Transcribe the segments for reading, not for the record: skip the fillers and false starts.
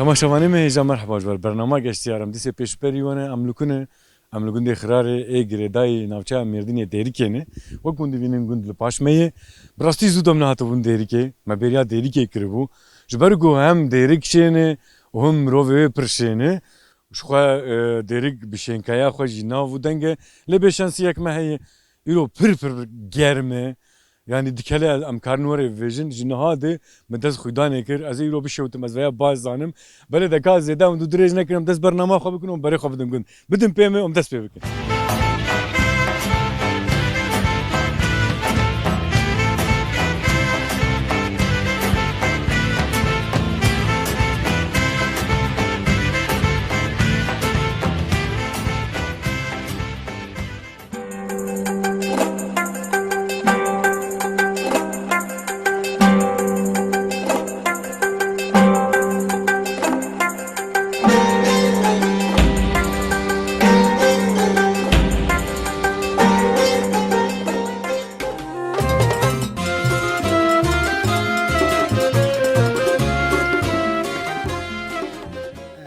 تماشاوانه مهجا مرحبا جبر برنامه گشتیارم دیسه پیشبریونه املکون دی خراره گردای ناوچه مردینی دیریکه و گوندی بینیم گوند لپاشمه براستی زودم نه تو بون دیریکه ما بریا دیریکه کربو جبر گو هم دیریکشنه و هم روی پرشنه شخوا دیریک بشینکایا خوشی ناو دنگه لبشانسی یک ماهی ایرو پر گرمه yani dikele am karnuvare vision jinahade medes xudan ekir az iro bişewtim az veya bazanım böyle de gaz zedam du drej nekirim des bernama xwe bikin beri xwe bidim gun bidim peme des pê bikin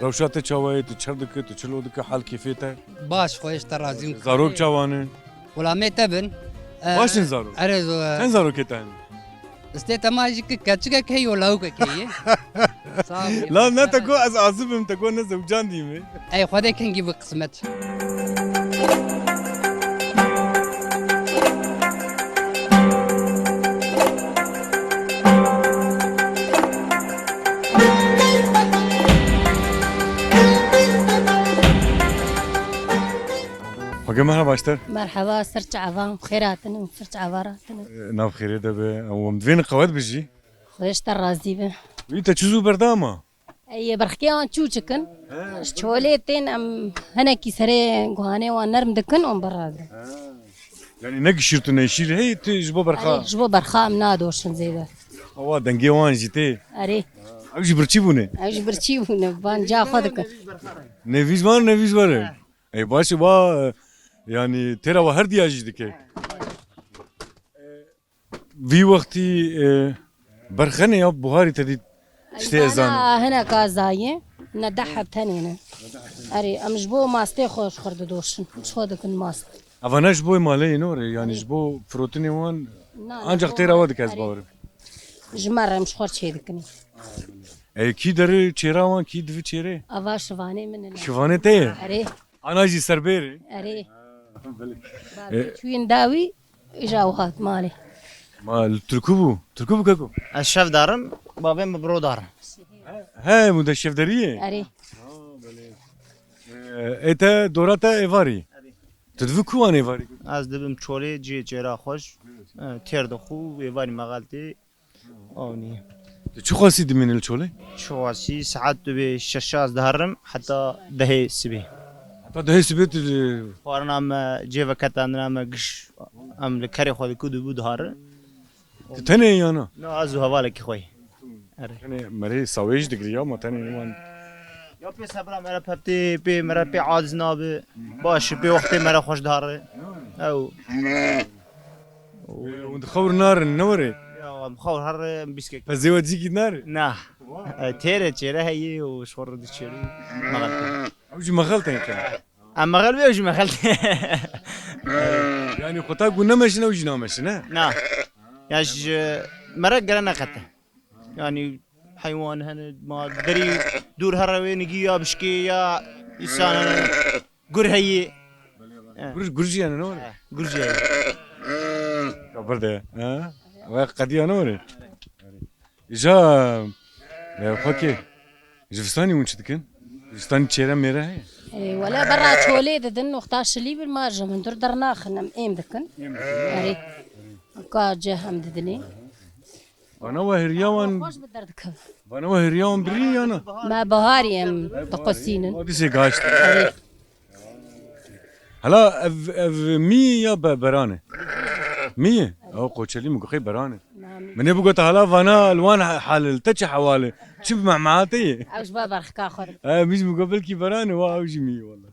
روشات چاوای تو چردک تو چلودک حال کیفیته باش خوش ترازیم زاروک چاوانه ولا متبن باشن زارو ارزو sen zarok etan استيت ماجيك كاتشك كي ولا هو كي لا لا تكو از عصبم تكو نزو جاندي مي اي خذ كان نجيب قسمت مرحبا باشتر مرحبا سرت عفان خيراتنا سرت عباراتنا ناف خير ده به ومدفين قواد بجي خوش ترازي به انت تشوزو برداما اي برخيان تشوچكن شوليتين ام هنا كي سري غاني ونرم دكن ام براد يعني نك شرط نشيل هي تجبو برخا جبو برخا منادوشن زيدا هو دنگي وان جيتي اري اجي برچيبونه اج برچيبونه بان جا خدك نویز واره ای باشه با yani tera ve her diyajı dike. Vi vakti برخنه ya buhari tedi işte ezan. هنا كازايه ندحب تنينه اري ام جبو ماستي خوش خرد دوشن شو دكن ماست Avana jbo male inore yani jbo protini wan ancak tera vadik az bağır. جمره مش خور شي دكني Ki deri çera wan ki dvi çere. افا شواني من Şivane te. اري Anaji serberi. اري شوين داوي اجاوهات مالي Ma Türkü bu kako. الشيف دارم بابين برو دارم He müdeşşefderiye. اري Ete dorata evari. Tedvi kuvan evari. از دبم چولی جی جرا خوش تیر دخو ویوانی مغالتی آونی Çu khasi dimin el çole. شواسی ساعت دبی ششاز دارم حتی دهی سبی Hatta daha sebet وارنام جی وکتان نام گش ام لکری خودی کدو بود داره tane yana. نه ازو حواله کی خوی اره Yani meri savej digriya ama tane wan. یا پی صبر مرا پپتی پی مرا پی عادز ناب باش پی وقتی مرا خوش داره او Und khawr nar nore. یا مخور هر بیسکک Fazewa diki nar. نه تیره چیره هیی و شور دی چیری مغالتی Avji maghalta kan. اما قلبي وش مخلتي Yani khota guna mashina ujina mashina. نا ياش مرق قرنا قته يعني حيوان هنا ما دري دور هروي نجي يا بشكي يا انسان قر هي Gurji yani nore. قرجي Kabar de. Ha? Wa qadiya nore. Ja fakir. Jivstani unchdikin. Jivstani çera mera hay. ولا برا تولي ددن وختاش لي بالمارجة من دور درنا خنم ايم دكن اري كا جهم ددني Bana wa hiryawan خوش بدردك bana wa hiryawan biri yana. ما بهاري ام تقسينن Hadi se gaşt. اري Hala ev mi ya berane. Mi? او قوتشلي مقخي برانه. من يبغى تهلا فانا الوان حال التش حواله شوف مع معاتي اوش بابا خكا خد مش مقابل كي برانه واو جمي والله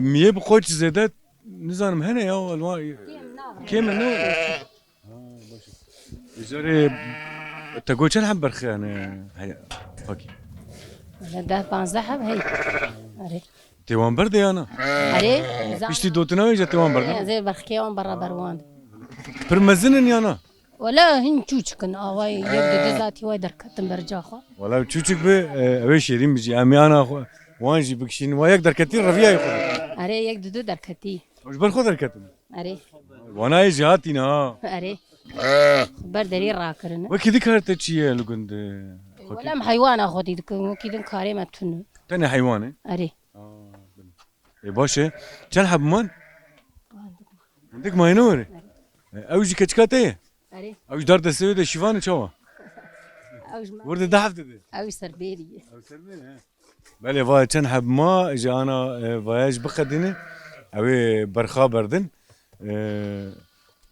مي بقوتش زادات نزانم هنا يا الوان كيم نو جاري تقول شنو حب برخي انا هيا اوكي ده 15 حب هي اره تیوان برده یا نه اره پشتی دوتناوی جا تیوان برده زي برخيوان برا بروان پر مزنن یا نه ولا هن چوچکن آوای یک ذاتی وای درکتم برجا خو ولی چوچک به اوی شیرین بجی امیانا خو وانجی بکشین و یک درکتی رویای خود اره یک دو درکتی وش بر خود درکتن اره وانای جهاتی نه اره بر دری را کرن و کی دکارت چیه لگند ولا م حیوان خودی دکن کیدن کاری متون تنه حیوانه اره باشه چند حب من عندك ما ينور اوجي كتكاتيه اره اوج دار تسوي شيفان شوا اوج ما ورد دحفت اوج سربيري بله وای چند حب ما اجا انا وایج بخدینه اوی برخا بردن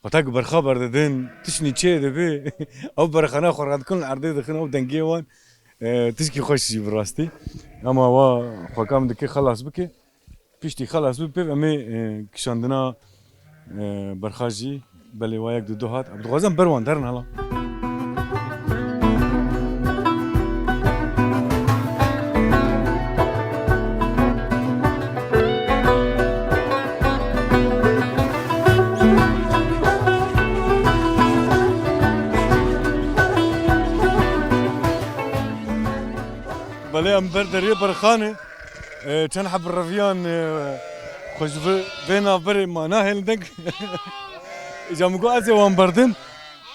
قطعك برخا بردن تشني چه دبي او برخنا خورد كل عرضي دخن او دنگي وان تشكي خوش براستي اما وا خكام دكي خلاص بكي بيشتي خلاص بي امي كشاندنا برخاجي بله وایك دو هات عبد الغزام بروان درن هلا بله ام بردري برخانه كان حب الرفيان خوش بينا بري ما ناهل دق اجا مقو ازي وان بردن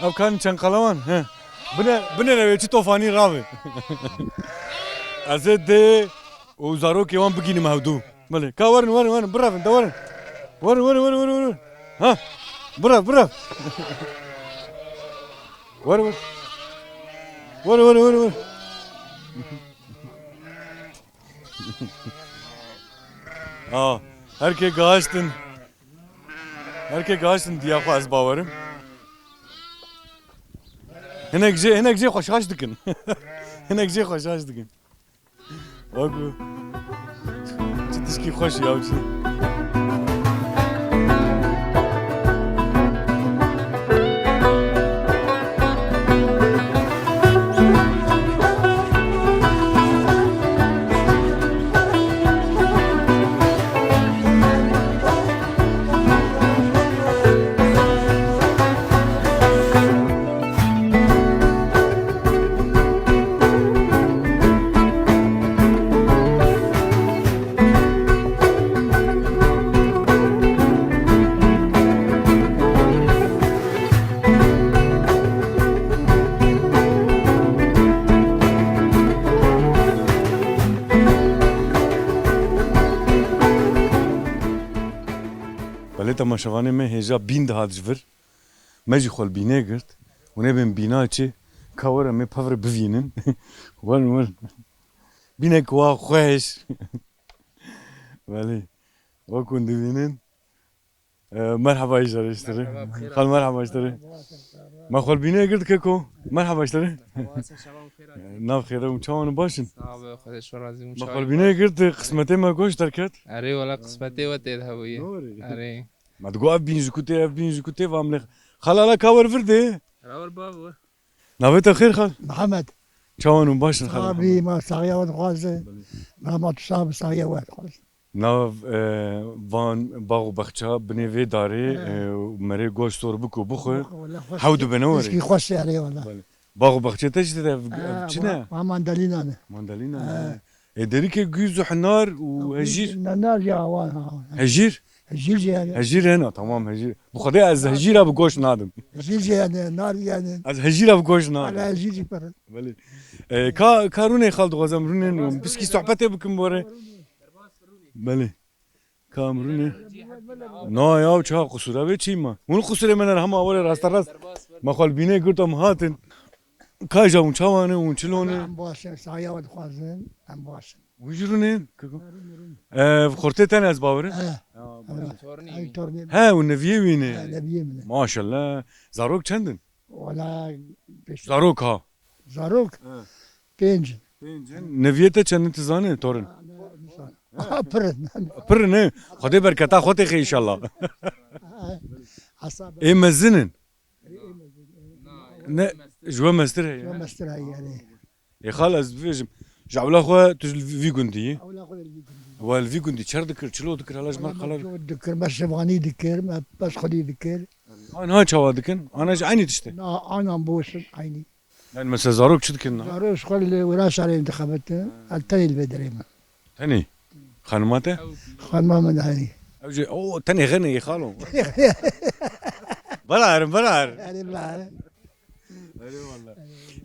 او كان كان قلوان ها بنا نويتي طوفاني راوي ازي دي وزاروكي وان بقيني مهدو بله كا ورن براف انت ورن ها براف ورن herke gaştın diye faz bavarım. Hinek je xoşaş dikin. Hinek je xoşaş dikin. Ogu. Çitişki xoş yavçı. تماشاوانه من هجا بین دهات جور مجی خال بینه گرد و نه بین بینا چه کاوره می پاور بوینن ون بینه کوا خوش ولی وکن دوینن مرحبا ایجار اشتره خال مرحبا اشتره ما خال بینه گرد که کو مرحبا اشتره ناف خیره و چاوان باشن ما خال بینه گرد قسمته ما گوش درکت اره ولا قسمتي وتذهبوا اره ما تقول أبين جكوتي واملخ خلالا كاور فردي راور بابو نبيت خير خال محمد شلون مباشر خال صابي ما صاغيا وتخوازه ما تصاب صاغيا وتخوازه ناف وان باغ بخشا بنيفي داري مري غوش تور بكو بخو حود بنوري اسكي خوش عليه والله باغ بخشا تجد شنو ما ماندالينا ماندالينا ادريك جوز حنار وهجير النار يا وان هجير هجير يعني هجير هنا تمام هجير بخدي از هجير ابو غوش نادم هجير يعني نار يعني از هجير ابو غوش على نادم هجير برا بله كاروني خالد غزام رونين بسكي صحبتي بكم بوري بله كامروني نا يا چا قصوره به چی ما اون قصوره من هم اول راست ما خال بینه گرتم هاتن کاجا اون چاوانه اون چلونه ام باشن صاغيا وتخوازن ام باشن وجرونه خورته تن از باوره اي تورني ها والنفيه وينه نبي من ما شاء الله زاروك چندن ولا زاروك ها زاروك بينج نفيه چندن تزانه تورن برن پر نه خدای برکتا خودت خیر ان شاء الله عصاب اي مزنن نه جوا مستر هي مستر يعني يا خالص فيجم جعبلا خو تجل في قندي أولا خذ اللي والفي قندي شر ذكر شلو ذكر هلاش مر خلاص ذكر بس شبغاني ذكر ما بس خلي ذكر انا هاي شوا ذكن انا عيني تشتي أنا بوس عيني يعني مثلا زاروك شو ذكرنا زاروس خل وراس على انتخابات التاني البدريمة ثاني خانماته خان ما من هاي اوجي او ثاني غني خالو بلار يعني لا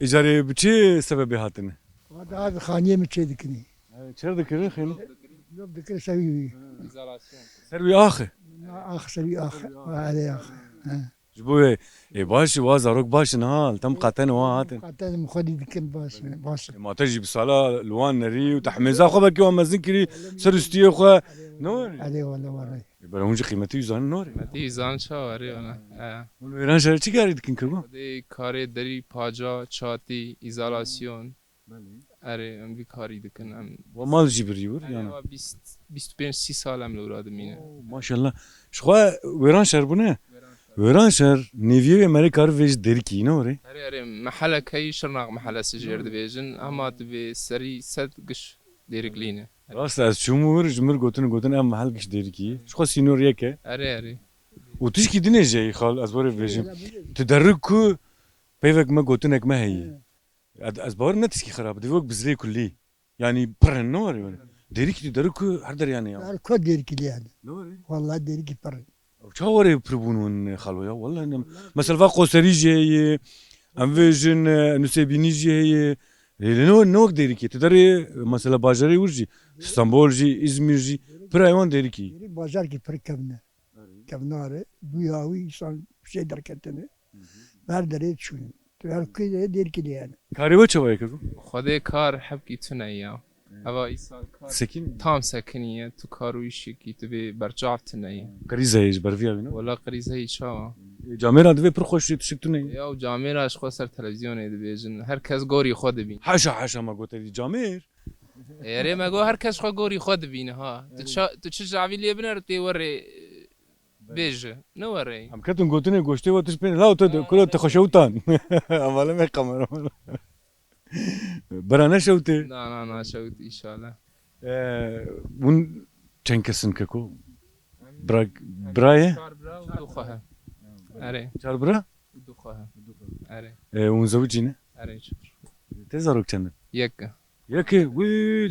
اجاري بشي سبب هاتنا هذا خانية متشي ذكني شر ذكر خيل يوم ذكر سوي سربي اخي آخر سوي آخر هذا آخر جبوي باش وازاروك باش نهال تم قاتن وهاتن قاتل مخدي ذكر باس ما تجي بصلاة لوان نري وتحميزا خو بكي وما زنكري سرستي خو نور عليه والله والله برامج قيمتي زان نور متی زان شاوری انا ایران شهر چی کاری دکن کرگو دی کاری دری پاجا چاتی ایزالاسیون اره ام بی کاری دکن ام و مال جبری ور yani 25 30 سالم لوراد مینه maşallah شخوا ویران شهر بونه ویران شهر نیویو امریکا رو ویج دری کی نه وره اره محل کی شرناق محل سجیر دبیجن اما تبی سری صد قش دیرگلینه راست از شمور جمر گوتن ام محل کش دری کی شخوا سینور یکه اره و تیش کی دینه جای خال از باره ویجم تدرک کو پیوک ما گوتنک ما هی از بار نتیش کی خراب دیوک بزری کلی yani pırın ne var yani deri ki deri ku her der yani ya كود دير كلي يعني ne var والله دير كي بر شاوري بربون خلو يا والله مثلا فاقو سريجي ام فيجن نسيبينيجي هي نو ديري كي تدري مثلا باجري ورجي اسطنبول جي ازمير جي برايون ديري كي بازار كي بر كبنا كبنا بياوي صار شيء دركتنا بر دريت شو تو كي دير كلي يعني كاري وچه وای كو خود کار حب کی تو نیا اوا ایسال کار سكين تام سکنیه تو کارویشی کی تو به برجاف تنیا كريزه ايش برفيا بينا ولا قریزه ای چا جاميرا دبي برخوش تشكتوني یا جامیراش خو سر تلویزیون ای دبیجن هر کس گوری خود بین حاشا ما قلت لي جامير یاره مگو هر کس خو گوری خود بینه ها تو چه جاوی لی بنر تی وره بیج نو وره هم كتن قلتني قشتي وتش بين لا كل تخشوتان امال ما قمر برانا شوتي نه شوت ایشالا ون چند کسن که برای دو خواه اره چار برا دو خواه اره اون زوجی نه اره تزاروک چند یک یکی وی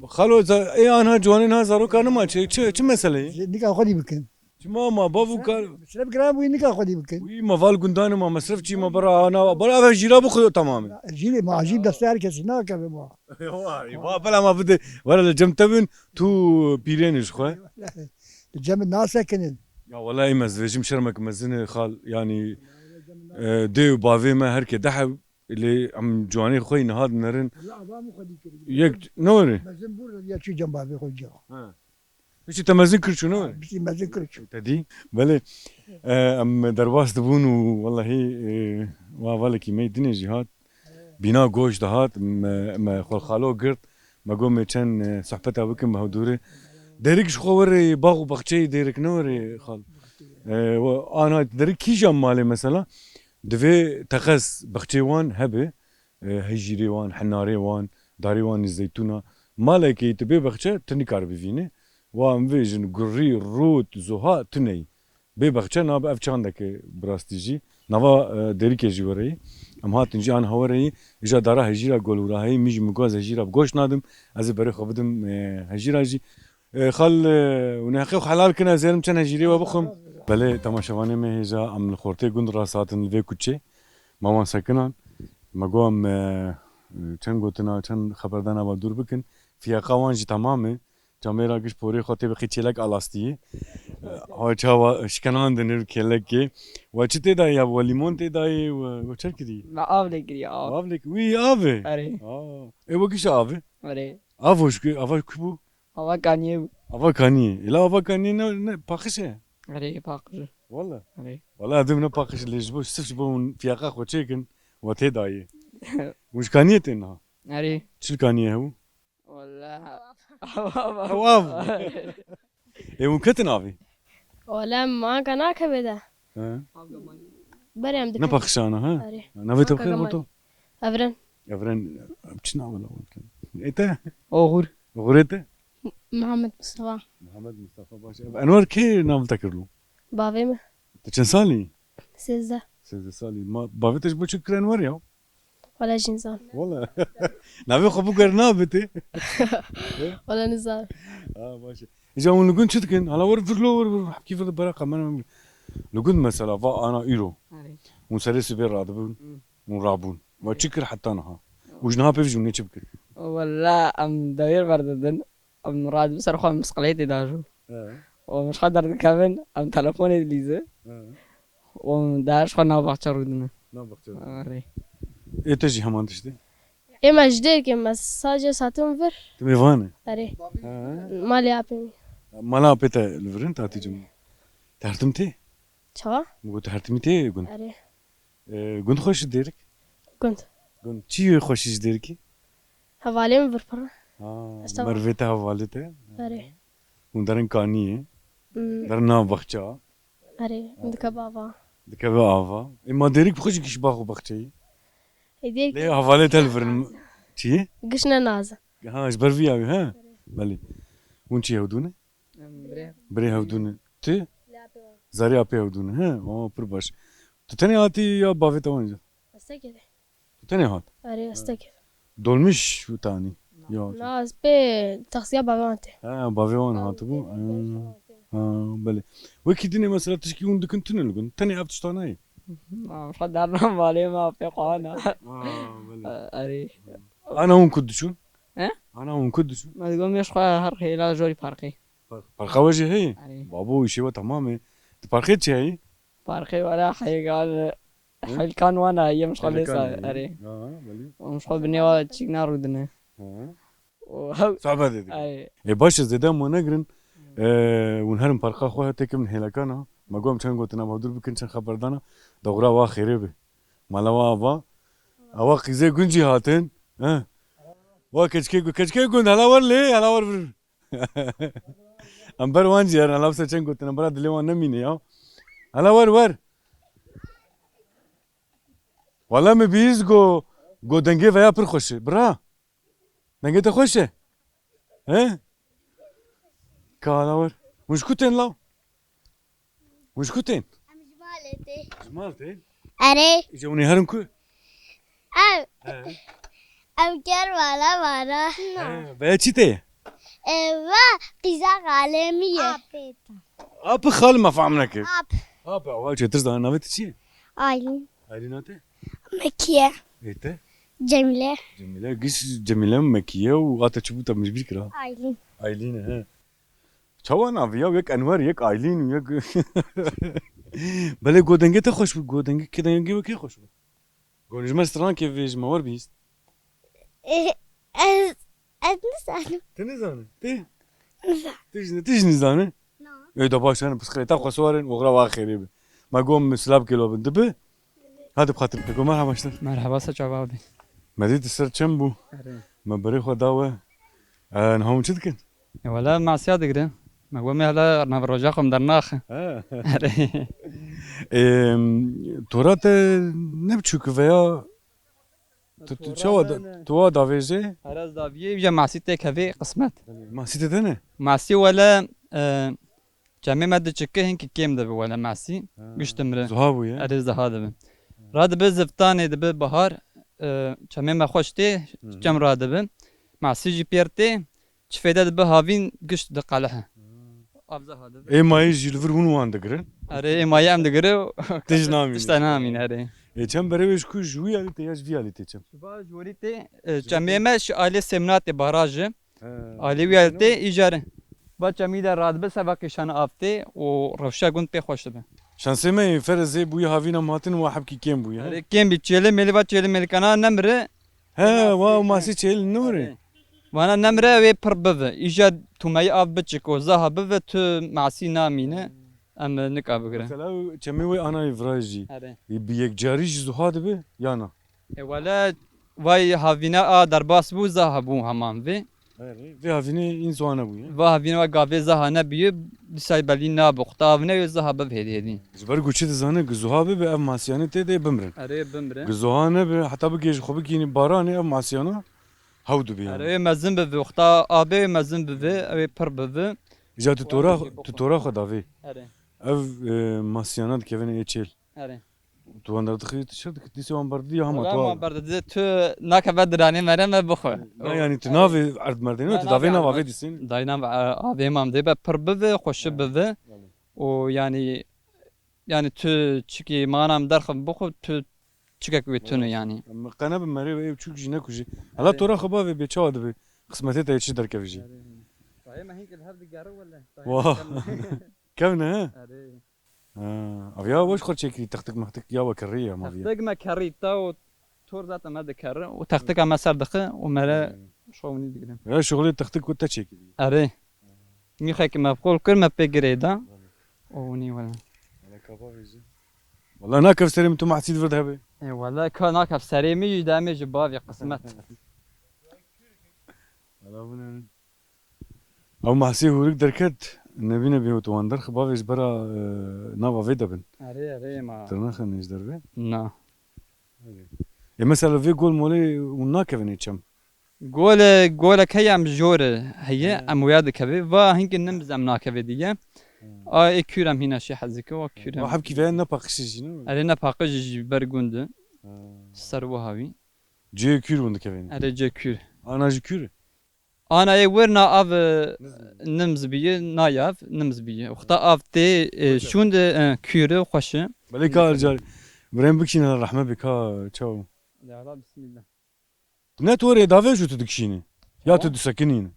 خالو ای آنها جوانین ها زاروک ما چه مسئله نيكا خدي بكن ما بابو کار مشرب كلام وين نيكا خدي بكن وی مفال گندان ما مصرف چی ما برا انا برا جیرا بخو تماما جيلي ما عجيب دستار كسنا كبا ما بلا ما بده ولا الجمتبن تو بيرينش خو الجنب الناس ساكنين يا والله مزوجم شرمك مزنه خال يعني ديو بافي ما هركي دحو اللي عم جواني خوي نهاد نرن لا ما خدي يك نوري مزنبور يا شي جنب ابي خو جا ايش تمازن كرشو نوري بس ما ذكرش تدي بله ام درواس دبون والله هي والله ما يدني جهاد بنا گوش دهات ما خال خالو قرت ما قوم كان صحبتها بكم بهدوري ديريكش خوري باغ بخشي ديريك نوري خال انا ديريك كي جام مالي مثلا دفي تخص بخشي وان هبه هجيري وان حناري وان داري وان الزيتونه مالكي تبي بخشي تني كار بفيني وام فيجن قري روت زها تني بي بخشي ناب افچاندك براستيجي نوا ديريك جوري ام هاتنجي ان هوري اجا دارا هجيرا گولورا هي ميج مگوز هجيرا بگوش نادم از بري خبدم هجيرا جي خل ونحقق حلال كنا زين كان هجيري وبخم بله تماشاوانه مه هجا ام الخورتي گند راساتن لوي كوچه ماما سكنان مگوم چن گوتنا چن خبردان ابا دور بكن في قوانجي تمامه جاميرا گش پوري خوتي بخي چلك الاستي ها چاوا شكنان دنر كلك وچته دا يا وليمون تي داي وچر كدي ما آب نگیری آب آب وی آبه آره ای وکیش آبه آره آبوش که آب کبو هوا کانیه آب کانی الا آب کانی نه پاکشه آره پاکر والله آره والله ادم نه پاکش لیش بو سفش بون فياقه خو چيكن وتي داي مش كانيت انها آره شو كانيه هو والله هو آب اي ممكن آبي ولا ما كان كبده بريم نه پاکشانه ها آره نویت آقا خیر گمان. بودو أبرن Evren çina wala wala. Ete أوغور غورته محمد مصطفى محمد مصطفى باشا انور كي نام تكرلو بابي تشن سالي 16 سيد سالي ما بافيتش بوشك انور يا ولا جنزان والله نافي خبو قرنا بتي ولا نزار باشا اجا ونقول شتكن على ور فلور كيف البراقه ما نقول مثلا فا انا ايرو ونسرس بير رادبون ونرابون وتشكر حتى انا وجنها بيفجون نشبكر ولا أم داير برددن أم راد بس أروح مسقليتي داجو ومش قادر كمان أم تلفوني ليزة ومداش خنا بحشر ودنا أري ايه تجي همان تشتي إما جدير كم ساجة ساتون فر تبي فانا أري مالي أبي مالا بيتا الفرن تاتي جم تهرتمتي شوا قلت تهرتمتي قلت أري قلت خوش ديرك كنت قلت شي خوش ديركي هوالي فر برا أستوى. مرفيتا حوالته أري وندرن كانيه درنا بخچا أري عندك بابا دكبه آوا اما ديرك بخوش كيش باخو بخچي يديك ليه حوالته الفرن شي قشنا نازا ها اجبر فيها ها بلي ونشي هودونه بري هودونه تي زاري ابي هودونه ها پر باش تتني هاتي يا بافيتا وانجا استكد تتني هات أري استكد dolmuş şu tane ya ناس بي تغسية بابانتي ha bavyon hatı bu ha böyle ve kidine mesela tişki un dükün tünel gün tane yaptı tane مش قادر نام بالي ما في قانا böyle أري ana un kudduşun He? ana un kudduşun ما تقول مش خا هرخي لا جوري بارقي parkavaji hey أري babu işi var tamam parket şey بارقي ولا حي قال حل كان وانا هي مش خلص أري ha böyle ومش خو بني تشيكنا رودنا ha وهو صعبة dedik أي باش زدان منقرن ونهرم parka خوها تكم هلاكانا ما قوم كان قلت انا بهدور بكن كان خبردانا دغرا وا خيربه مالا وا اوا قيزه گنجي هاتن ها وا كچكي گند هلا ور لي هلا ور امبر وانجي انا لابسه كان قلت انا برا دلي وانا مين يا هلا ور والله ما بيز جو دنگي ويا پر خوش برا دنگي te خوش ها كالا ور مش كوتين لا مش كوتين جمالتين أري جوني هرم كو أم كر والا بيتشيتي قزا عالمية اب خال ما فهمناك أب اب اول شيء ترزا انا بتشي آيلين ايليناتي مكية ايته جميلة جميله قش جميله مكيه واتا تشبوتا مش بيكرا آيلين ايلين ها شوانا فيا ويك انوار يك ايلين ويك بله گودنگه ته خوش بود گودنگه که دنگه وکی خوش بود گونج مستران که ویج مور بیست نسأل تنزانه ته تيش نزانه ايه ده باش انا بس خليتها خسوارن وغرا واخيري ما قوم سلاب كيلو بندبه هذا بخاطر تقول مرحبا اشتر مرحبا سجابي مديت السر تشمبو ما بريخو داوه انا هم شدكن ولا مع سيادة كده ما هو مهلا أنا بروجاكم درناخ تورات نبتشوك فيا تو دافيجي أراز دافيه بيجا مع سيتة كافي قسمت ما سيتي دنا مع سي ولا جميع مادة شكه هنك كيم دبي ولا مع سي قشت مرة زهابو يا أراز هذا راد بزفتاني دبي بهار جميع ما خوشتي جم راد بي مع سي جي بيرتي شفيدا دبي هافين قشت دقالها أبزه هذا اي ما يجي لفر هونو عندك أري ما يعمل دقرو تجنامي تشتنامين أري كم بريش كو جوي على تياج في على تيجم شباب جوريتي جميع مش آلة سمنات باراج آلة ويالتي إيجاره با جميع راد بس وقتشان آفته وروشة قند بخوش به شانسي ما فرزي بوي هافينا ماتن واحد كي كم بوي أري كم بتشيله ملي بتشيله ملكنا نمره ها واو ما سي تشيل نوري وانا نمره وي بربه إيجاد تومي آف بتشكو ذهب بت معسي نامينه أم نكاب غيره مثلا كمي وي انا يفراجي أري بيك جاريج زهاد به يانا ولا واي هافينا درباس بو ذهبو همان في Ve havine insana bu ya. Va havine ve gavê zaha nebiye dîsay belî nabe xwe avine wê zaha bevhêdî. Jiber guçê dizane gizoha be ev masiyane te de bimrin. Erê bimre. Gizoha ne be hatta bu gej xwe bikînî baranê ev masiyana hewd be yani. Erê mezin bibe xwe avê mezin bibe ew ê pir bibe. Ja tu tora xwe davê. Erê. Ev masiyana dikevine êçêl. Erê. Tu wan dixî tu dîsê wan berdî hema Ama tu. berde tu nakeve diranê mere me bixwe. Ne yani tu navê erd merdêne tu davê nav avê dîsîn. Daynan avê mam dê be pir bibe xweşi bibe. O yani tu çikî manam derxim bixwe tu çikek wê tune yani. Qene bi merê ve ev çûk jî nekujî. Hala tora xwe bavê bê çawa dibe. Qismetê te çi derkevî jî. Vah. Kevne he? Avya boş xerçekî textik mextik ya wekirî ya maviye. Textik me kerî ta o tor zaten me dikere û textika me ser dixe û mere şovnî digirim. Ya şoğlê textik ku te çekî. Erê. Mîxekî me qol kir me pê girê da. O nî wala. Valla nakev serê min tu mahsîd vir hebe. Wala ka nakev serê me jî demê ji bavê qismet. Ew mahsî hûrik derket. Nebîne bê tu wan derxi bavê ji bera nava vê dibin. Erê ma. Tirnaxin ji derve. Na. Ya mesela vê gol molê hûn nakevin çem. Golek heye em jor heye em wya dikeve va hinkî nimiz em nakeve diye. A ê kûr em hîna şê hezike wa kûr em. Hep kîveye nepaqişî jî ne? Erê nepaqij ji ber gund ser wiha wî. Cê kûr hûn dikevin. Erê ce kûr. Ana jî kûr. Ana ê wir na av nimiz biye nayav nimiz biye. Xta av tê şûnd kûr xweş. Belê ka car birên bikişîne rehme bê ka çaw. Ya bismillah. Ne torê davê jû tu dikişînî? Ya tu disekinîn?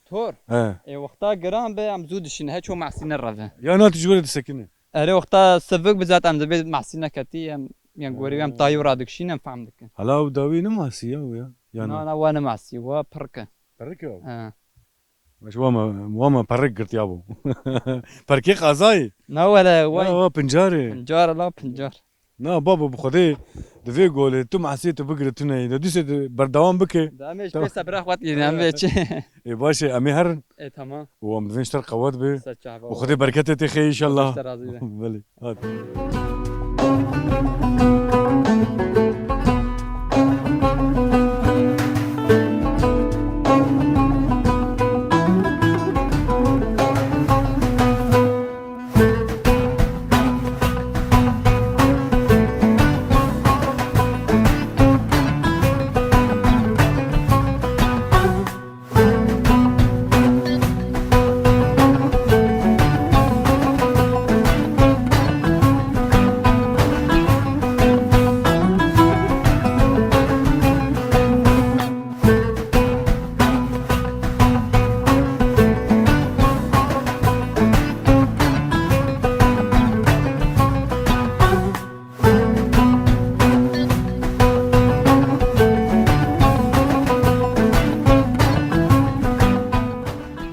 Tor. He. Ê wexta giran be em zû dişîne hiç o mahsîne reve. Ya na tu ji werê disekinî? Erê wexta sivik bi zat em dibê mahsîne ketî em yan gorî em tayî ra dikişîn em fehm dikin. Hala ew dawî ne masî ya ya? Ya Na na wan mahsî wa pirke. Perek ya. Ha. Baş wama perek girtiya bû. Perkê qazayê. Na wala Ya wa wa pincarê. pincar la pincar. Na baba bi Xwedê di vê golê tu mahsî tu bigire tu neyî. De dîsê tu berdewam bike. Damê ji pê sebra xwat yîne em vê çi. Ê başê em ê herin. E tamam. û em divên ji ter qewet bê. Ser çava. û Xwedê berketê tê xê înşallah. İşte razı be. Belê. Hadi.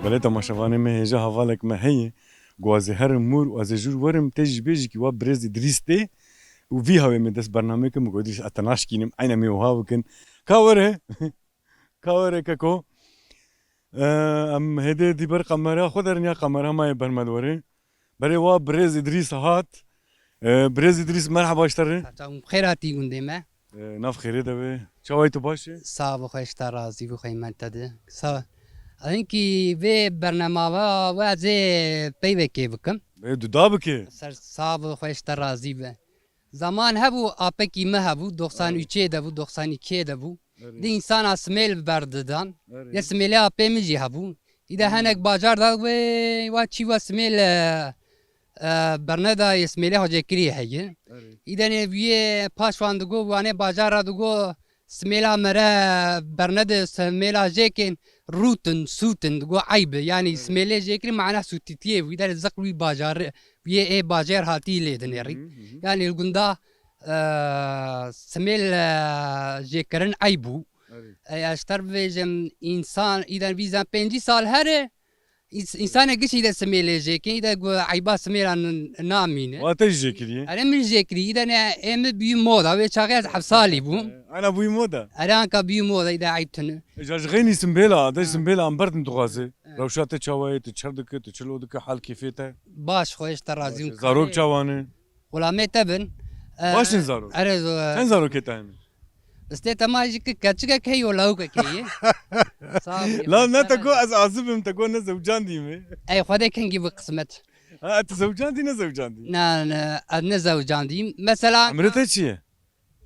Belê temaşevanê me hêja hevalek me heye. Gu ez ê herim mûr û ez ê jûr werim te ji bêjî ki wa birêz Îdrîs tê û vî hawê me dest bername kim û godîş ez te naşkînim eyne me wiha bikin. Ka were ka were keko. Em hêdê dî ber qemera xwe derin ya qemera mayê bermed were. Berê wa birêz Îdrîs hat. Birêz Îdrîs merheba ji te re. Tam xêratî gundê me. Nav xêrê de wê. Çawayê tu baş e? Sağ bixwe ta razî bixwe me te de. Sağ. Hinkî vê bernema we ez ê peyvekê bikim. Du da bike. Ser sağ bixwe te razî be. Zaman hebû apekî me hebû 93'ê de bû 92'ye de bû. Di insana smêl berdidan. Ya smêlê apê min jî hebû. İde hinek bacar da wê wa çî wa smêl berneda smêlê hocekirî heye. İde ne vîyê paş wan digo wanê bajara digo smêla mere bernede smêla jêkên rûtin sûtin digo eyb yani smêlê jêkirî mena sûtîtiyê wî de ziq wî bajarê vîyê ê bajar hatî lê dinêrî. Yani li gunda smêl jêkirin eyb bû. Ez ter bêjim însan îden vîzan 5 sal here انسان قشي اذا سميله جيكي اذا عيبا سميله نامين واتش جيكري انا من جيكري اذا انا ام بي موضه وشغال حبسالي بو انا ابوي مودا انا كبي موضه اذا عيبتن اجاج غيني سمبيلا ده سمبيلا امبرت متغازي روشات تشاوي تشردك تشلودك حال كيفيته باش خويش ترازيم زاروك چاوانه ولا متبن باشن زارو ارزو sen zaro ketane استيتا ماجيك كاتشكا كي ولا هو كي لا لا تكو از عازبم تكو انا زوجان ديمي اي خذا كان جيب قسمت انت زوجان دي انا زوجان دي نا ادنا زوجان دي مثلا عمرتها شي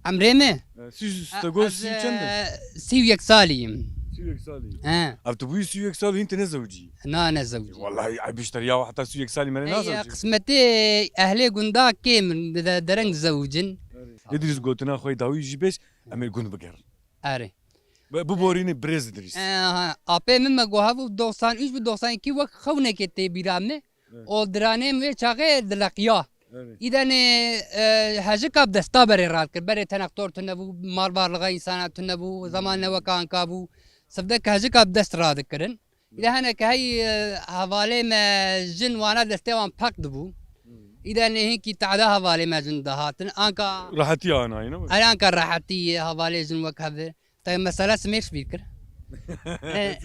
عمري سي تقول سي چند سيويك سالي سيوك سالي ها ابتبوي سيوك سالي انت نزوجي انا زوجي والله بيشتريها حتى سيوك سالي مالي اي نازوجي قسمتي اهلي قندا كيم درنج زوجن ادريس قلتنا خوي داوي جيبش امي قند بقر اري ببوريني بريز ادريس ابي من مغوها 90 ايش ب 90 كي وقت خونه كتي بيرامنه او درانه مي چاغه دلقيا اذا هاجك اب دستابر رات كبر تنقطور تنبو مال بار لغا انسان تنبو زمان وكان كابو صدق هاجك اب دست راد كرن اذا انا كهي حواله ما جن وانا دستوان فقد بو اذا هيك تعدا حواله ما جن دهاتن انكا راحتي انا هنا انا كان راحتي حواله جن وكهذا طيب مساله سمير بيكر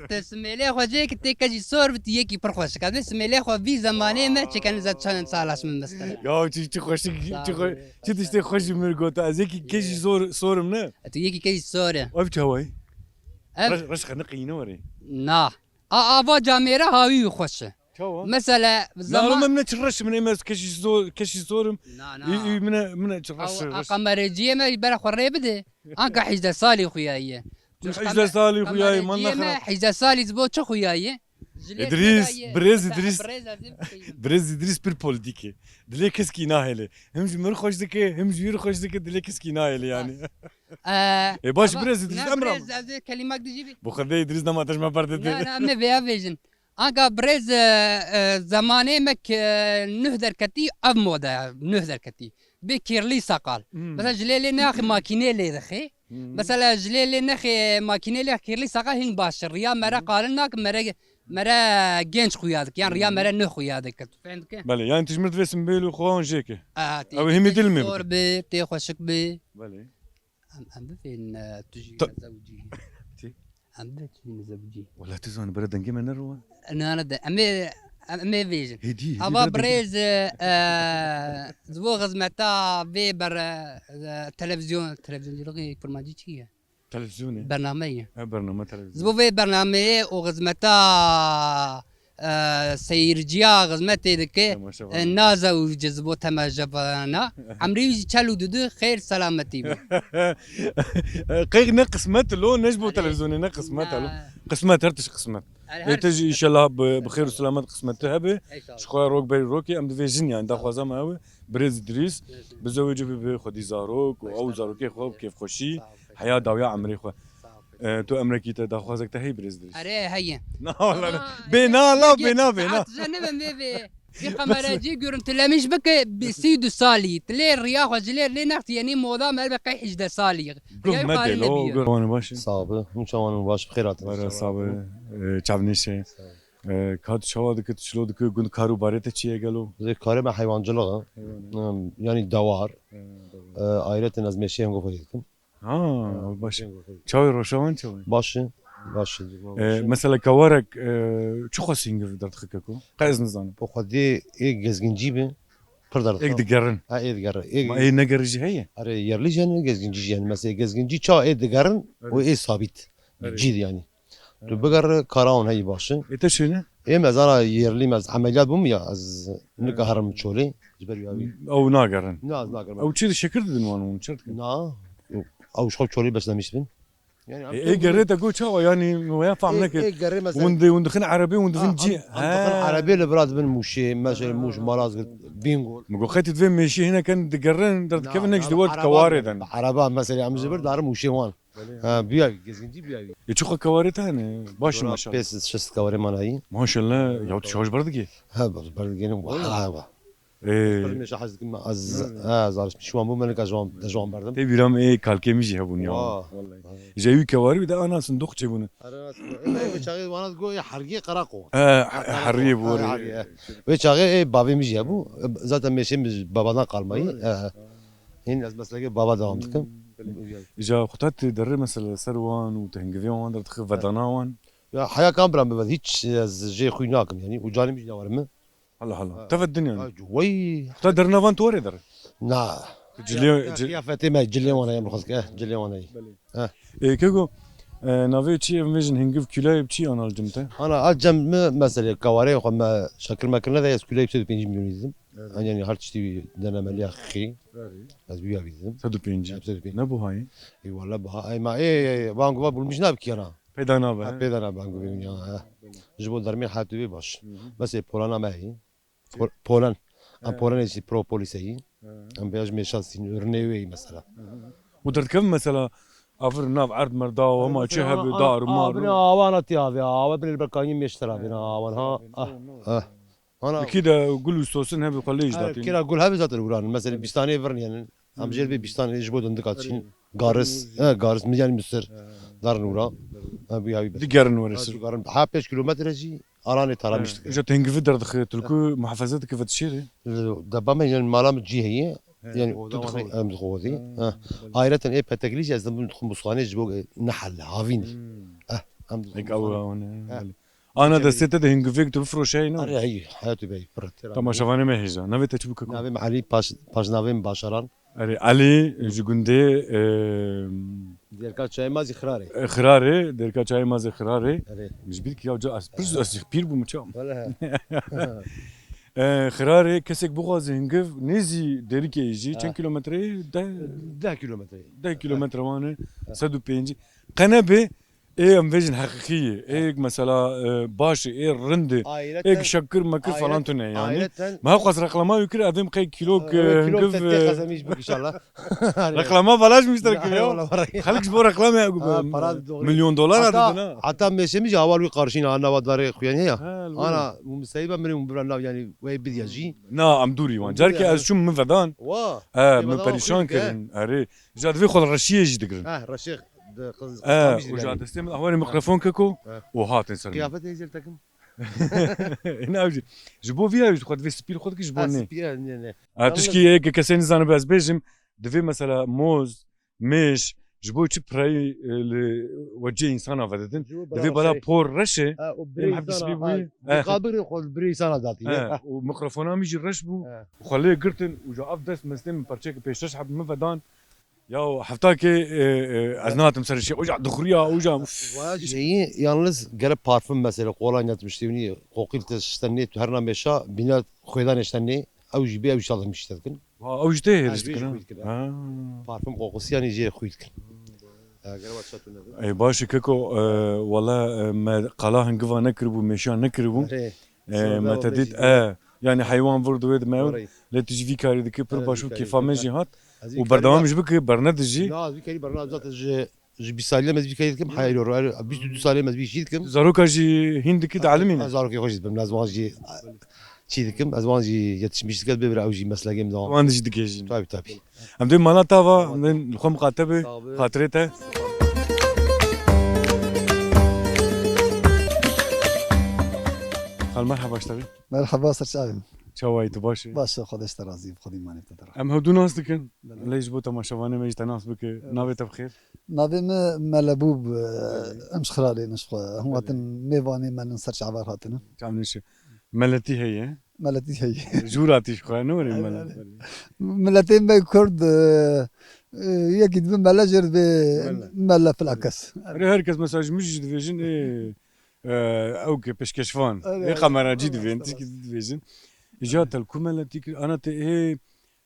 تسميلي خو جيك تيكاجي صور بتيكي برخوش كذا سميلي خو في زمانه ما كان زاد شان صالح من مثلا يا تي خوش تي تشتي خوش مرغوت ازيكي كيجي صور منه تيكي كاجي صور وقت هواي رش خنقي نوري نا ابا جاميرا هاوي خوش مثلا لا ما من ترش من امس كشي صور من ترش قمر جيما برا خري بده انك حجه صالي خويايه حجه صالي خوياي ما نخرا حجه صالي زبوت خويايه ادريس بريز ادريس بير بوليتيكي دلي كسكي ناهله هم جمر خوش دكه هم جير خوش دكه دلي كسكي ناهله يعني باش بريز ادريس امر كلمات دي بخدي ادريس ما تجمع برد لا ما بيا فيجن انك بريز زمانه مك نهدر كتي اب مودا نهدر كتي بكيرلي ساقال مثلا جليلي ناخ ماكينه لي دخي مثلا جليلي ناخ ماكينه لي كيرلي ساقال هين باش ريا مرا قالناك مرا جنش خويادك يعني ريا مرا نو خويادك فهمتك بله يعني تجمرت في سمبيل وخوان جيك او هم يدلمي صور بي تي خوشك بي بله ام فين تجي زوجي ام فين زوجي ولا تزون بردن كيما نروى انا امي فيجن هدي ابا بريز زبو غزمتا بيبر تلفزيون لغي برنامج هي تلفزيوني برنامج برنامج تلفزيون زبو في برنامج وغزمتا سيرجيا غزمتي دك النازا وجزبو تما جبانا عمري تشالو دودو خير سلامتي قيق نقسمت لو نجبو تلفزيوني نقسمت له قسمت هرتش قسمت تجي ان شاء الله بخير وسلامات قسمتها به شخويا روك بي روكي ام ديفيجن يعني داخل زعما هو بريز دريس بزوجي بخدي زاروك او زاروكي خو كيف خوشي حياه داويه عمري خو تو امريكي تداخل زك تهي بريز دريس اري هيا لا والله بينا لا بينا جنب ميفي في قمراجي قرن تلاميش بك بسيدو سالي تلي الرياح وجلي لي نختي يعني موضوع ما بقى حجده سالي قول مدي لو قول باش صعبه مشان باش بخيرات برا صعبه چاونيشه كاد شواد كت شلود ك گند كارو بارته چيه گلو زي كاري مع حيوانجılığı يعني دوار ayrıca az meşeyen gofaydın ها باش چاوي روشوان چاوي باشه مثلا كوارك شو خاصين درت خككو قايز نظام bu خدي gezginci bi pırdar اك دقرن ha edgar ما اي نقرج هي are yerli yani gezginci yani mesela gezginci ça edgarın o sabit cid yani tu bagar karaon hay başı انت شنو mezara yerli mez ameliyat bu mu ya az ne kaharım çole jiber yavi او ناقرن ne az nagar او تشي شكرت دنوان شرط na او şol çole beslemiştin yani اي قريت اقول شو يعني ما ينفع منك قري مثلا وند خن عربي وند فين جي عربي البراد بن موشي مثلا موش مراز بينغول مقول خيت تفهم ماشي هنا كان دقرن درت كيف انك دولت كوارد عربا مثلا عم زبر دار موشي وان ها بيا gezginci بيا يشوخ كوارد هنا باش ما شاء الله بس شست كواري مناي ما شاء الله يا تشوش بردقي ها بس بردقين ها مش حاسس كما زارش شو مو منك جوان بردم تي بيرام كالكيميجي هبون يا والله جايو كواري وده انا صندوق تشبونه بيشاغي وانا تقول حرقي قراقو حريه بوري بيشاغي بابي ميجي ابو zaten meşemiz babadan kalmayı هين از مسلكي بابا دوام تكم اجا خطات دري مثلا سروان وتهنجفيون در تخف ودناوان يا حياة كامبرا ما هيك جي خويناكم يعني وجاني مش نورم هلا تفى الدنيا وي خطات درنافان توري در نا جليون يا فاطمه جلي وانا يا مخزك جلي وانا كيكو نافي تشي فيجن هنجف كيلاي بتشي انا الجمته انا اجم مثلا كواري وما شكل ما كنا ذا يسكولي ب 5 مليون يزم يعني هل تشتي دنا مليا خي از بيا بيزم سدو بينجي نبو هاي اي والله بها اي ما اي بانكو بابول مش نابكي انا بيدا نابا بيدنا بانكو بينيا جبو درمي حاتوي باش بس بولانا ما هي بولان ام بولان سي برو بوليسي ام بياج ميشاسين ورنيوي مثلا ودرت كم مثلا افر ناف عرض مرضى وما شهب دار بنا مار وانا تيافي ابن البركاني مشترى بنا وانا انا كده قولوا سوسن هبي قليش داتين كده اقول هذا ذات القران مثلا بيستاني فرن يعني ام جيل بيستاني يجبو دندك اتشين غارس غارس يعني مصر دار نورا ابي هاي دي قرن ورس قرن 5 كيلومتر جي اراني ترى مش اجا تنقف در دخل تلكو محافظات كيف تشيري دابا ما يعني الملام تجي هي يعني تدخل امزغوزي عائلة ايه بتجليش لازم ندخل مصانع جبو نحل هافين هيك او انا دستت ده هنقفيك تفرو شيء نو هي حياتي باي برت تما شافاني ما هيجا نبي تشبك نبي معلي باش نبي مباشرا اري علي جوندي ديال كاتشاي مازي خراري خراري ديركا چاي ماز خراري جبيك يا جو برز اس بير بو مچام خراري كسك بوغاز هنقف نيزي ديركي يجي 10 كيلومتر 10 كيلومتر 10 كيلومتر وانا سدو بينجي قنبه ايه ام فيجن حقيقيه ايه مثلا باشي ايه رندي ايه شكر مكر فلان تونه يعني ما هو قصر رقلما يكر ادم قي كيلو كيلو تتخزميش بك ان شاء الله رقلما بلاش مشترك خليك جبور رقلما مليون دولار هذا حتى ماشي مش اول قارشين انا وداري خويا انا مسيبه من بلان يعني وي بدي اجي نا ام دوري وان جاركي از شو من فدان واه من بريشان كرن اري جاد في خل رشيه جدكرن رشيخ وجاد استعمل احوالي ميكروفون كوكو وهات انسان كيف تيزلتكم هنا اوجي جبو فيها خد في سبيل خد كي جبوني سبيل تشكي هيك كاسين زان باز بيجم دفي مثلا موز مش جبو تشي براي وجه انسان افدتن دفي بلا بور رشه محب سبيل قابل خد بري سنه ذاتي وميكروفونا ميجي رشبو وخليه قرتن وجا افدس مسلم برشيك بيش تشحب مفدان يا حفتاكي ازنات مسر شيء وجع دخريا وجع واجي yalnız gelip parfüm mesela kolay yatmıştı kokil testeni herna meşa binat khoydan eşteni او جيبي او شاطر مش تذكر او جديه parfüm kokusu yani جي خويتك اي باشا كيكو والله ما قلاها نقفا نكربو مشان نكربو ما تديت يعني حيوان برضو ويد ما لا تجي في كاري ديك بر باشو كيف ماشي هات وبرنامج بك برنامج لا ذيك برنامج ذات جي بيسالي ما بيجي كم حيلو بيش دو سالي ما بيجي كم زاروكا جي هند كده علمينا زاروكا خوش بملازم جي شي كم ازوان جي يتشمش كده بيبرا او جي مسلاقي مزام وان جي دكيجي طيب ام دي مالا تافا من الخم قاتبه خاطرته مرحبا اشتغل مرحبا سرشاغم شواي تباشي باش خدش ترازي خدي ماني تدرا ام هدو ناس دكن ليش بو تماشوانه ميج تناس بك نافي بخير نافي ملبوب امش خرالي نشخ هو تن ميفاني من نسرش عبار هاتنا تعملش ملتي هي ملتي هي جوراتي شخوا نوري ملتين باي كرد يكيد بملاجر بملا في العكس هركز مساج مش ديفيجن ايه اوكي بشكشفان ايه قمرة جي ديفين تيجي ديفيجن جات الكمالة انا ايه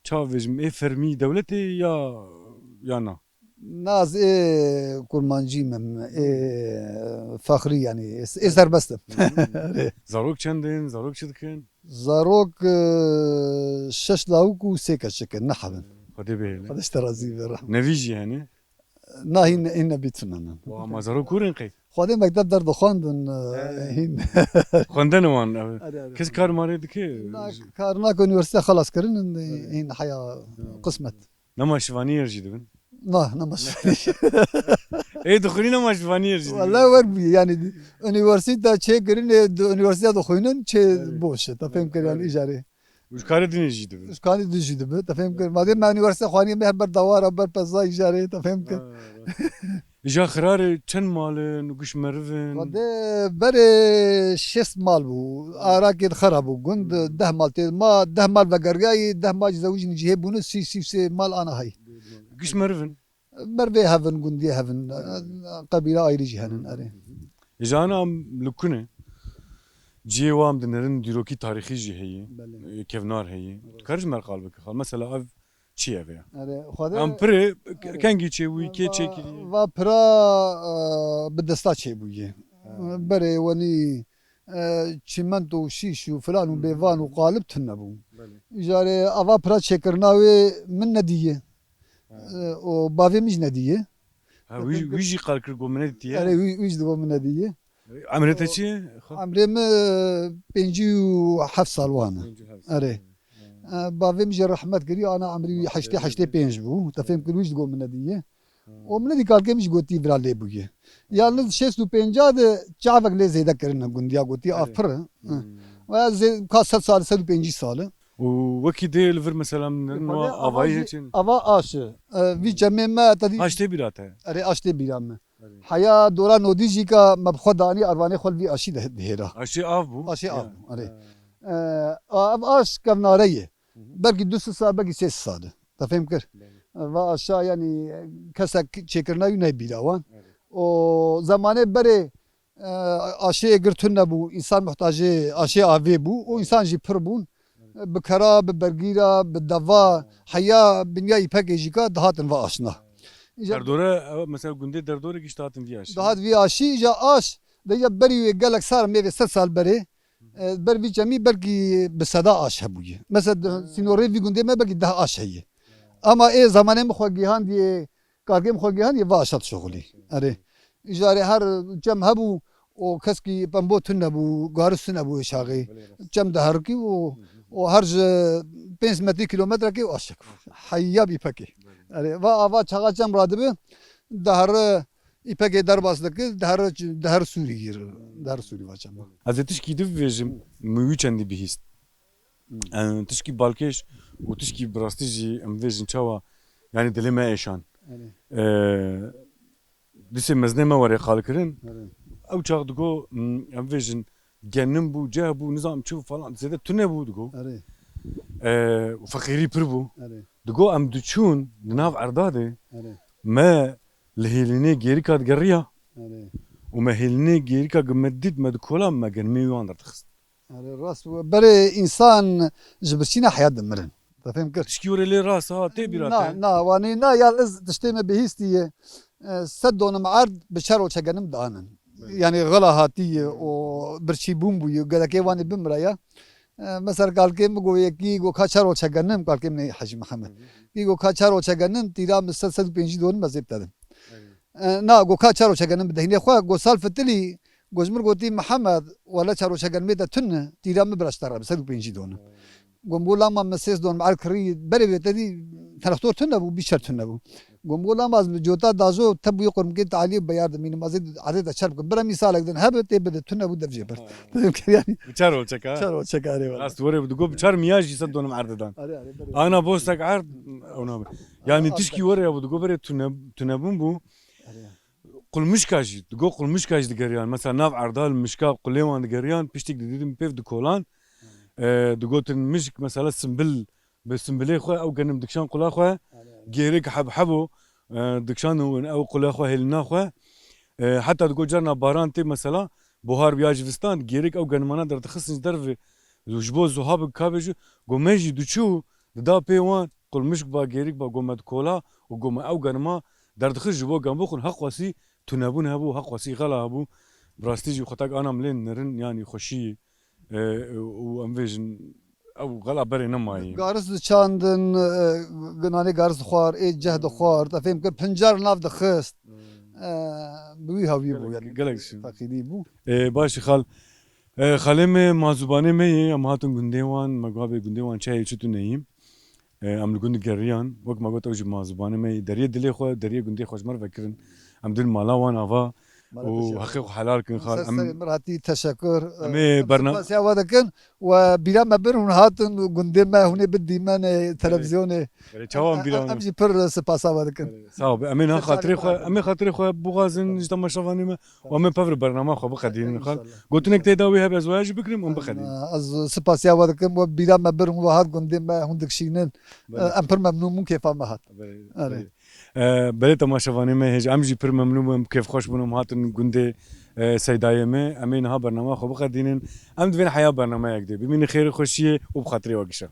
تشافيجم ايه فرمي دولتي يا نا ناس ايه كرمانجي من ايه فخري يعني ايه سربستم زاروك چندين زاروك شدكن زاروك شش لاوك وسيكا شكل نحبن خدي بيه خدش ترازي برا نفيجي يعني ناهي إن بيت فنانا وما زاروك كورين قي خودی مکتب در دخواندن هین خواندن وان آره. کس کار ماره دکه کارنا که یونیورسیته خلاص کردن این حیا قسمت نما شوانی ارجی دبن نه نماش ای دخولی نما شوانی ارجی والله ور بی یعنی üniversite چه گرین üniversite دخوینن چه باشه تا فهم کردن اجاره وش کار دین ارجی دبن اش کاری دیجیده به تا فهم کرد مادر من üniversite خوانی به بر دوار بر پزا اجاره تا فهم کرد جا خرار چند مال نگوش مرفن خده بره 6 مال بو آراکی خراب بو گند 10 مال تی ما 10 مال وگرگای 10 مال زوج نجیه بونه 3 مال انا هاي گوش مرفن مربي هافن گندی هافن قبیله ayrı cihanın اره جانا لکنه جیوام دنرن دیروکی تاریخی جی هی کفنار هی کارج مرقال بک خال مثلا اف چیه بیا اره خدا ام پره کنگی چه وی کی چه کی و پرا بدستا چه بویه بره ونی çimento şiş و فلان و بیوان و قالب تنبو جاره اوا پرا چکرناوی من ندیه و باوی مش ندیه ویجی قال کر گومنه دیه اره ویج دو من ندیه عمرته چی عمرم 57 سال وانه اره باوی مش رحمت کری انا عمري 85 بو تفهم کر ویج دو من ندیه و من دی کال مش گوتی برا لی بویه yalnız 65 de çavak le zeyda kerine gundiya goti afır ve kasat salı 65 salı وكي دي الفر مثلا انه افاي için ava aşı vi cememe tadi açtı bir ata are aşte biram haya dora nodiji ka mabkhadani arvane khol vi aşı dehera aşı av bu aşı av are av aş kavnareye belki 2 saat belki 8 saat tafhem kır ve aşağı yani kasak çekirna yine bilavan o zamane bere aşıya girtun nebu insan muhtacı aşıya avi bu o insan jî pir bûn bi kera bi bergîra bi deva heya binyayê pekê jî ka dihatin ve aşina derdore mesela günde derdore giştatın diye aşı dihat vî aşî ja aş de berî gelek sar mêvê 100 sal berê ber vî cemî belkî bi seda aş hebûye mesela sînorê vî gundê me belkî 10 aş heye ama ê zamanê min xwe gihan diye kargêm xwe gihan ye ve aşa dişuxulî اره اجاره هر جم هبو و کس کی پنبو تن نبو گارس نبو شاغي جم ده کی و هر 5 متر کیلومتر کی اشک حیا بی پکی اره و اوا چاغا جم رادبه دهر ipek derbasdaki der suri gir der suri vaçam az tişki div vejim müçendi bihist tişki balkeş و tişki brastici em vejin çava yani dilime eşan Dise mezneme var ya kalkırın. Ev çağ dugo emvejin gennim bu ceh bu nizam çu falan zede tune bu dugo. Fakiri pir bu. Dugo em duçun nav erdade. Ma lehilini geri kat geriya. و مهلني جيركا جمدد ما دكولا ما جنمي واندر تخست. راس بري إنسان جبرشينا حياة دمرن. تفهم كيف؟ شكيور اللي راسها تبيراته. نا واني نا يالز تشتمه بهيستي سدون معرض بشرو شجنم دانن. يعني غلا هاتي وبرشي بومبو يقول لك واني بمرايا. مثلا قال كيم قوي كي قو كاشرو شجنم قال كيم حاج محمد. كي قو كاشرو شجنم تيرا مسلسل بينجي دون مزيب تدم. نا قو كاشرو شجنم بدهني أخوة قو سالفة تلي قوزمر قوتي محمد ولا شارو شجن ميدا تن تيرا مبرشترا بسد بينجي دون. قومولا ما مسيس دون مع الكري بري تدي ترختور تن أبو بيشر تن أبو. قومولا ما جوتا دازو تبو يقرم كي تعليم بيارد مين مازيد عدد أشرب برا مثال أقدر هبت تبدأ تن أبو دفجة بر. يعني. شارو شكا. شارو شكا أريوه. راس توري بدو بشار مياجي صدون معرضان. أنا بوستك عرض أو نام. يعني تشكي ورا بدو بري تنبون بو. قل مشكاجي تقول قل مشكاج دقريان مثلا ناف عردال مشكاب قليوان دقريان بيشتك ديدم بيف دكولان دقوت مشك مثلا سنبل بسنبلي خو او قنم دكشان قلا خو جيريك حبو دكشان او قلا خو هلنا خو حتى تقول جرنا باران تي مثلا بوهار بياجفستان جيريك او قنمانا در تخصص درف وجبو زهاب كابج قوميجي دچو دا بيوان قل مشك با جيريك با قومد كولا وقوم او قنما در تخصص جبو قنبو خن حق واسي تنابون هبو حق واسي غلا هبو براستيجي خطاك انا ملين نرن يعني خوشي وامفيجن او غلا بري نماي غارس چاندن گنانه غارس خوار ای جهد خوار تفهم که پنجار ناف دخست بوی هاوی بو یعنی گلک شو. فقیدی بو باش خال خالم مازوبانه می ام هاتون گنده وان مگاب گنده وان چای چتو نیم ام لگند گریان وقت ما گفت اوج مازوبانه می دریه دلی خو دریه گنده خوشمر فکرن ام دل مالا وان آوا و حقیق حلال کن خال ام مراتي تشكر أمي برنامج- بس يا ودكن وبلا ما بيرون هاتن وقندم ما هنا بدي من تلفزيون چاوام بیرون امجي بر سپاسا ودكن صعب امين ها خاطري خو امي خاطري خو بوغازن جتما شواني ما وامي بافر برنامج خو بخدين خال قلت لك تداوي هب ازواج بكرم ام بخدين از سپاس يا ودكن وبلا ما بيرون وهات قندم ما هندك شينن ام بر ممنون مو كيف ما هات بله تماشاوانی ما هج امجی پر ممنونم کیف خوش بونم هاتن گنده سیدای ما امین ها برنامه خوب خدینن ام دوین حیا برنامه یک دی ببین خیر خوشیه و بخاطری واگیشه